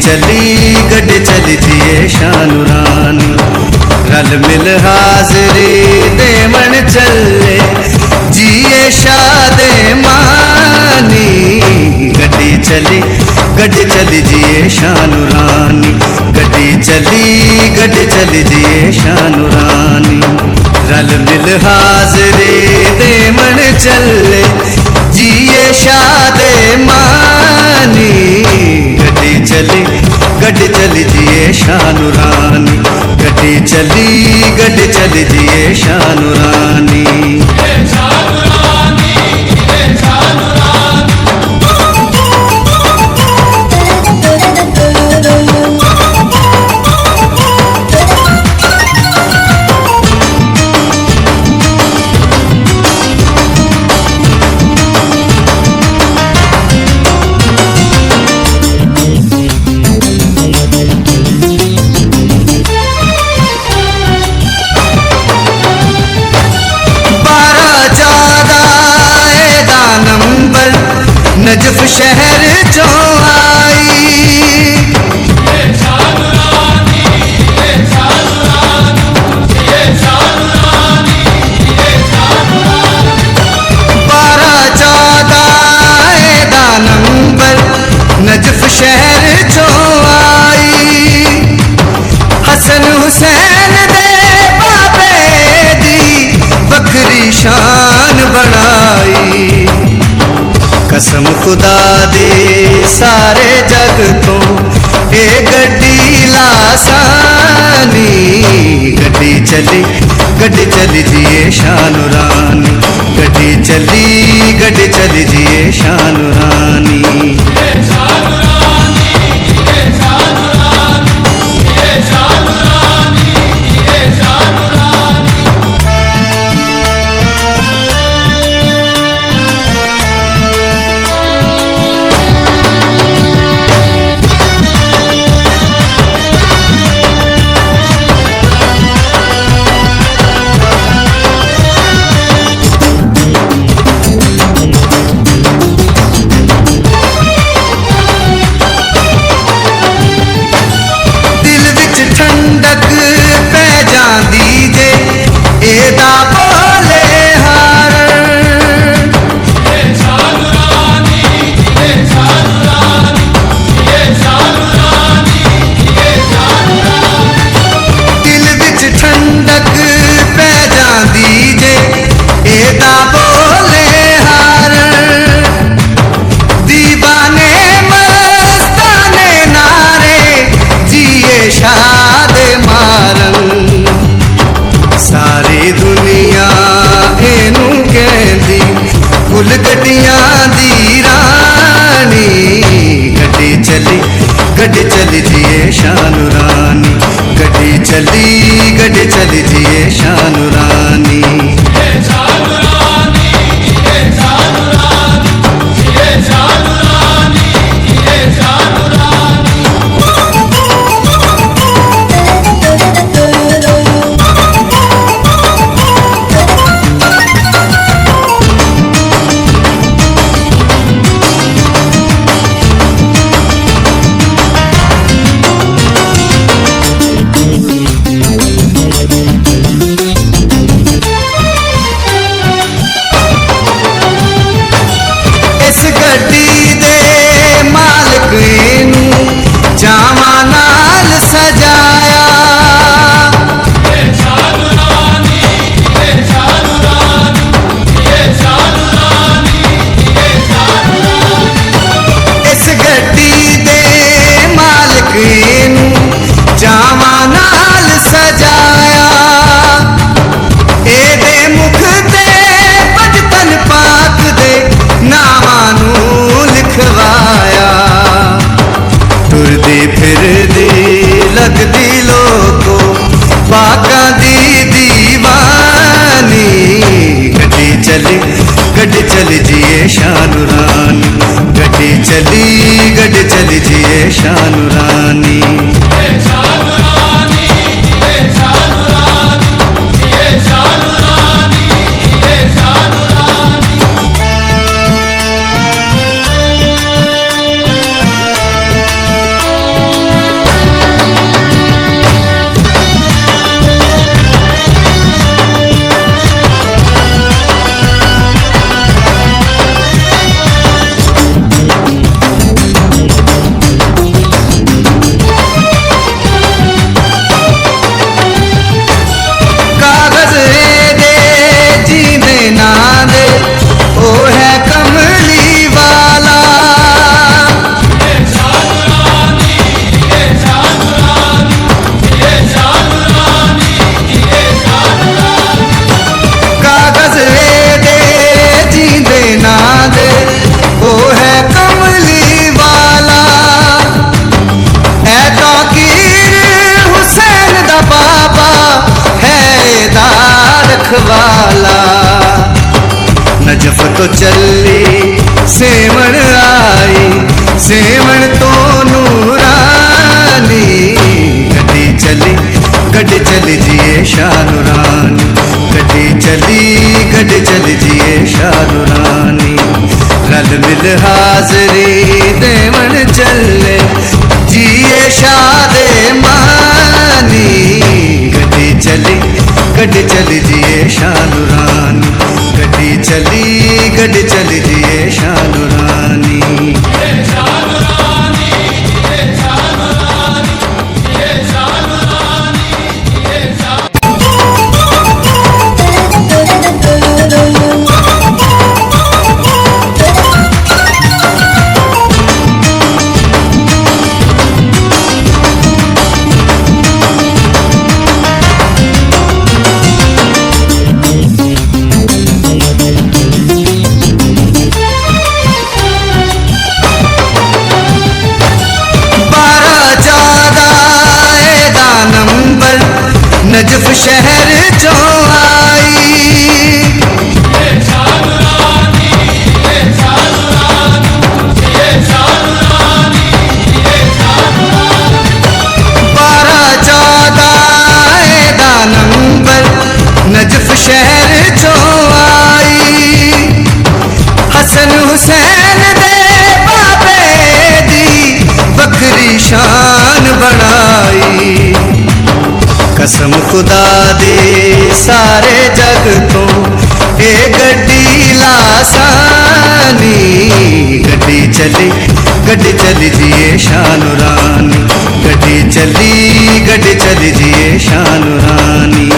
चली गड्डी चली जिए शानू रानी, रल मिल हाजरी देवन चले जिए शादे मानी। गड्डी चली जिए शानू रानी, गड्डी चली जिए शानू रानी, रल मिल हाजरी देवन चले जिए शादे मानी। गड्डी चली जिए शानू रानी, गड्डी चली जिए शानू रानी। नजफ शहर जो आई, 12-14 नंबर नजफ शहर जो आई। हसन हुसैन दे बाबे दी बखरी शान बढ़ाई। कसम खुदा दे सारे जग तो ए गड्डी लासानी। गड्डी चली जिए शानू रानी, गड्डी चली जिए शानू रानी। वाला। नजफ तो चली सेवण आई, सेवण तो नूरानी। गड्डी चली जिए शानुरानी, गड्डी चली जिए शानुरानी। रल मिल हाजरी देवण चले जिए शादे मानी। गड्डी चली जिए शानुरानी, गड्डी चली जिए शानुरानी। नजफ शहर जो आई, ये शानुरानी, ये शानुरानी, ये शानुरानी, ये शानुरानी। 12-14 नंबर नजफ शहर जो आई। हसन हुसैन दे बाबे दी बकरी शान बढ़ाई। कसम खुदा दे सारे जग तो ए गड्डी लासानी। गड्डी चली जिए शानुरानी, गड्डी चली जिए शानुरानी।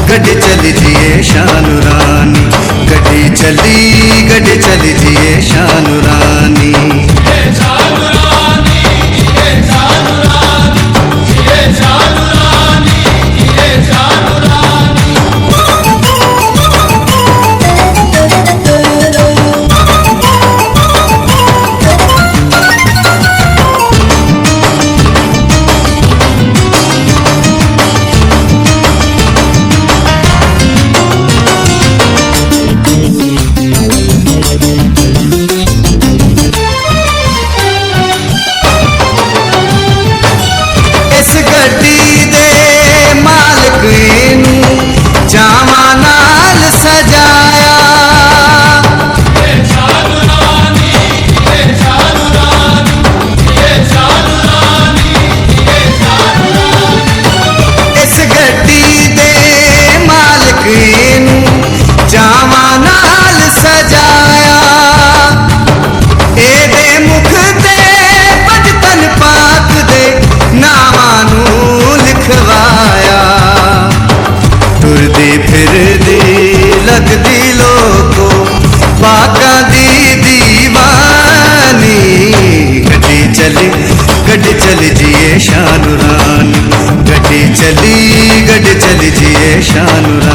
गड्डी चली जिए शानुरानी, गड्डी चली जिए शानुरानी। गड्डी चली जिए शानुरानी, गड्डी चली जिए शानुरानी।